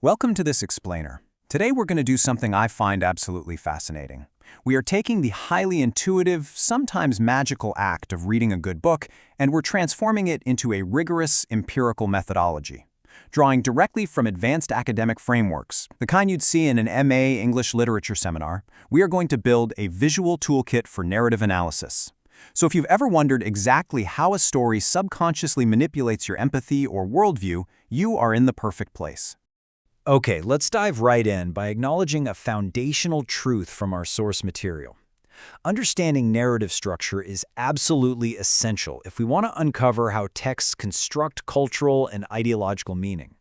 Welcome to this explainer. Today we're going to do something I find absolutely fascinating. We are taking the highly intuitive, sometimes magical act of reading a good book, and we're transforming it into a rigorous empirical methodology. Drawing directly from advanced academic frameworks, the kind you'd see in an MA English Literature seminar, we are going to build a visual toolkit for narrative analysis. So if you've ever wondered exactly how a story subconsciously manipulates your empathy or worldview, you are in the perfect place. Okay, let's dive right in by acknowledging a foundational truth from our source material. Understanding narrative structure is absolutely essential if we want to uncover how texts construct cultural and ideological meaning.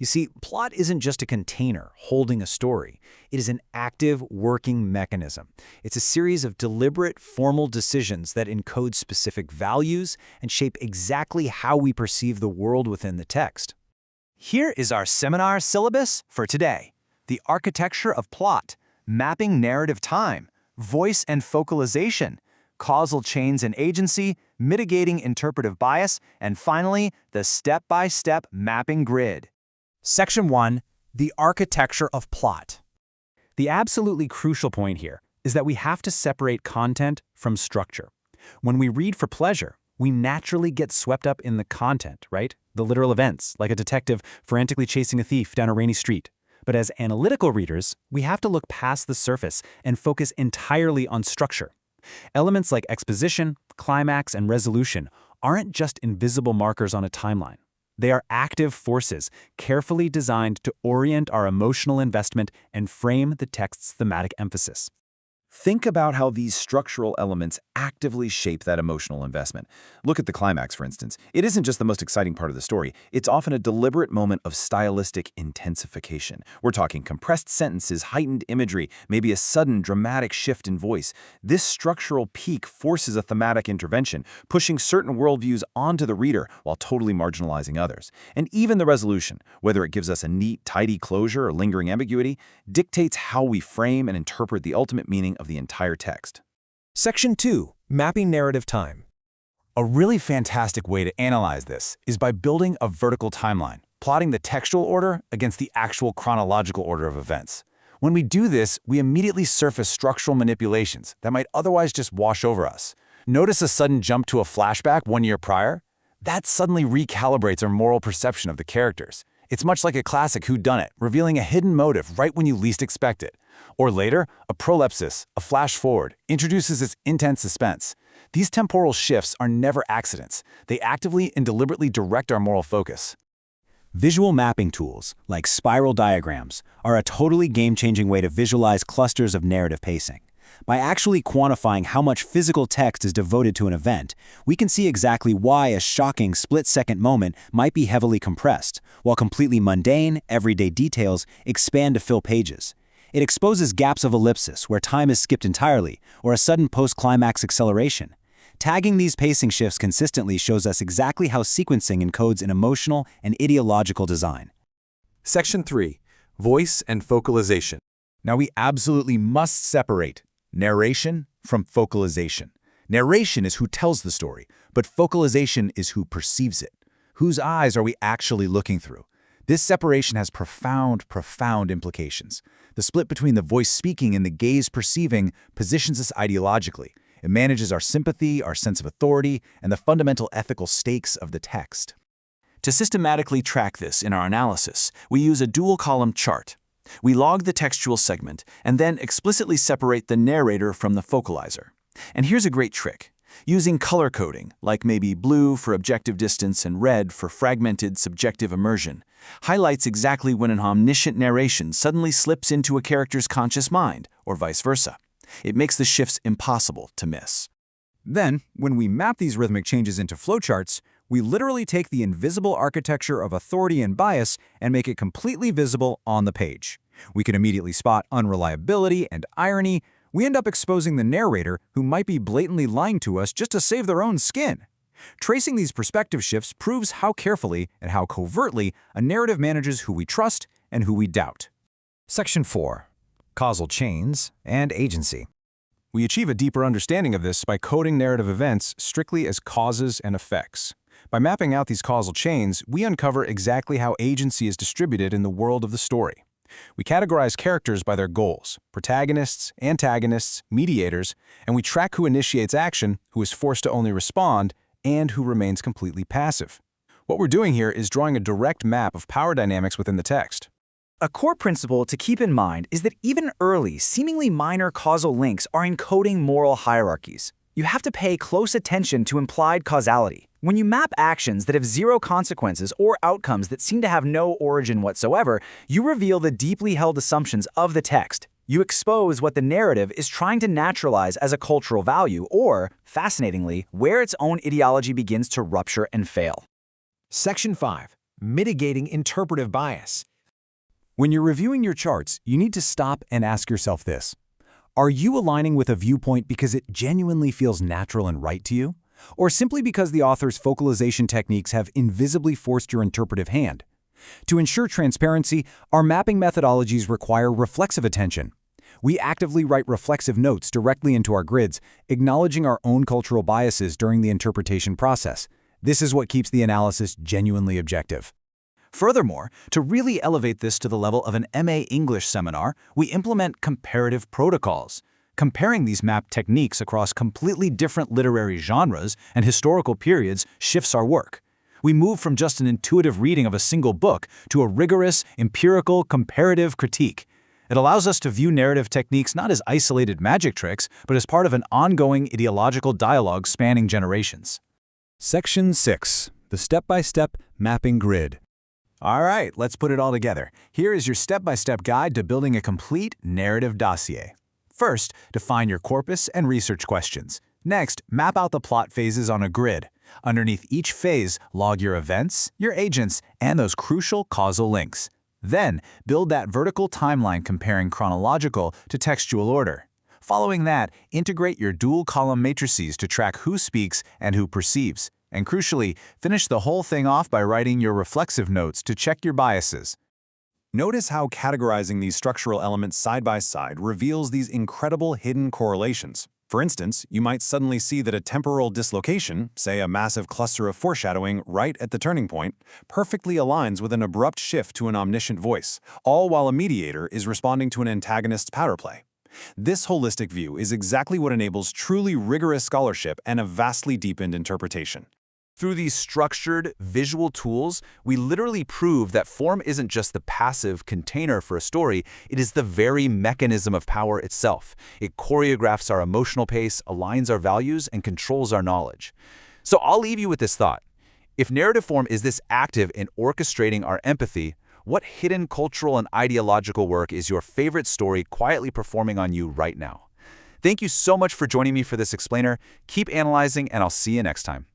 You see, plot isn't just a container holding a story. It is an active, working mechanism. It's a series of deliberate, formal decisions that encode specific values and shape exactly how we perceive the world within the text. Here is our seminar syllabus for today: the architecture of plot, mapping narrative time, voice and focalization, causal chains and agency, mitigating interpretive bias, and finally, the step-by-step mapping grid. Section 1. The architecture of plot. The absolutely crucial point here is that we have to separate content from structure. When we read for pleasure, we naturally get swept up in the content, right? The literal events, like a detective frantically chasing a thief down a rainy street. But as analytical readers, we have to look past the surface and focus entirely on structure. Elements like exposition, climax, and resolution aren't just invisible markers on a timeline. They are active forces, carefully designed to orient our emotional investment and frame the text's thematic emphasis. Think about how these structural elements actively shape that emotional investment. Look at the climax, for instance. It isn't just the most exciting part of the story. It's often a deliberate moment of stylistic intensification. We're talking compressed sentences, heightened imagery, maybe a sudden dramatic shift in voice. This structural peak forces a thematic intervention, pushing certain worldviews onto the reader while totally marginalizing others. And even the resolution, whether it gives us a neat, tidy closure or lingering ambiguity, dictates how we frame and interpret the ultimate meaning of the entire text. Section 2. Mapping narrative time. A really fantastic way to analyze this is by building a vertical timeline, plotting the textual order against the actual chronological order of events. When we do this, we immediately surface structural manipulations that might otherwise just wash over us. Notice a sudden jump to a flashback 1 year prior? That suddenly recalibrates our moral perception of the characters. It's much like a classic whodunit, revealing a hidden motive right when you least expect it. Or later, a prolepsis, a flash forward, introduces this intense suspense. These temporal shifts are never accidents. They actively and deliberately direct our moral focus. Visual mapping tools, like spiral diagrams, are a totally game-changing way to visualize clusters of narrative pacing. By actually quantifying how much physical text is devoted to an event, we can see exactly why a shocking split-second moment might be heavily compressed, while completely mundane, everyday details expand to fill pages. It exposes gaps of ellipsis where time is skipped entirely, or a sudden post-climax acceleration. Tagging these pacing shifts consistently shows us exactly how sequencing encodes an emotional and ideological design. Section 3. Voice and focalization. Now we absolutely must separate narration from focalization. Narration is who tells the story, but focalization is who perceives it. Whose eyes are we actually looking through? This separation has profound implications. The split between the voice speaking and the gaze perceiving positions us ideologically. It manages our sympathy, our sense of authority, and the fundamental ethical stakes of the text. To systematically track this in our analysis, we use a dual-column chart. We log the textual segment and then explicitly separate the narrator from the focalizer. And here's a great trick. Using color coding, like maybe blue for objective distance and red for fragmented subjective immersion, highlights exactly when an omniscient narration suddenly slips into a character's conscious mind, or vice versa. It makes the shifts impossible to miss. Then, when we map these rhythmic changes into flowcharts, we literally take the invisible architecture of authority and bias and make it completely visible on the page. We can immediately spot unreliability and irony. We end up exposing the narrator who might be blatantly lying to us just to save their own skin. Tracing these perspective shifts proves how carefully and how covertly a narrative manages who we trust and who we doubt. Section 4. Causal chains and agency. We achieve a deeper understanding of this by coding narrative events strictly as causes and effects. By mapping out these causal chains, we uncover exactly how agency is distributed in the world of the story. We categorize characters by their goals, protagonists, antagonists, mediators, and we track who initiates action, who is forced to only respond, and who remains completely passive. What we're doing here is drawing a direct map of power dynamics within the text. A core principle to keep in mind is that even early, seemingly minor causal links are encoding moral hierarchies. You have to pay close attention to implied causality. When you map actions that have zero consequences or outcomes that seem to have no origin whatsoever, you reveal the deeply held assumptions of the text. You expose what the narrative is trying to naturalize as a cultural value or, fascinatingly, where its own ideology begins to rupture and fail. Section 5. Mitigating interpretive bias. When you're reviewing your charts, you need to stop and ask yourself this. Are you aligning with a viewpoint because it genuinely feels natural and right to you? Or simply because the author's focalization techniques have invisibly forced your interpretive hand? To ensure transparency, our mapping methodologies require reflexive attention. We actively write reflexive notes directly into our grids, acknowledging our own cultural biases during the interpretation process. This is what keeps the analysis genuinely objective. Furthermore, to really elevate this to the level of an MA English seminar, we implement comparative protocols. Comparing these map techniques across completely different literary genres and historical periods shifts our work. We move from just an intuitive reading of a single book to a rigorous, empirical, comparative critique. It allows us to view narrative techniques not as isolated magic tricks, but as part of an ongoing ideological dialogue spanning generations. Section 6. The Step-by-Step Mapping Grid. All right, let's put it all together. Here is your step-by-step guide to building a complete narrative dossier. First, define your corpus and research questions. Next, map out the plot phases on a grid. Underneath each phase, log your events, your agents, and those crucial causal links. Then, build that vertical timeline comparing chronological to textual order. Following that, integrate your dual-column matrices to track who speaks and who perceives. And crucially, finish the whole thing off by writing your reflexive notes to check your biases. Notice how categorizing these structural elements side by side reveals these incredible hidden correlations. For instance, you might suddenly see that a temporal dislocation, say a massive cluster of foreshadowing right at the turning point, perfectly aligns with an abrupt shift to an omniscient voice, all while a mediator is responding to an antagonist's power play. This holistic view is exactly what enables truly rigorous scholarship and a vastly deepened interpretation. Through these structured, visual tools, we literally prove that form isn't just the passive container for a story, it is the very mechanism of power itself. It choreographs our emotional pace, aligns our values, and controls our knowledge. So I'll leave you with this thought. If narrative form is this active in orchestrating our empathy, what hidden cultural and ideological work is your favorite story quietly performing on you right now? Thank you so much for joining me for this explainer. Keep analyzing, and I'll see you next time.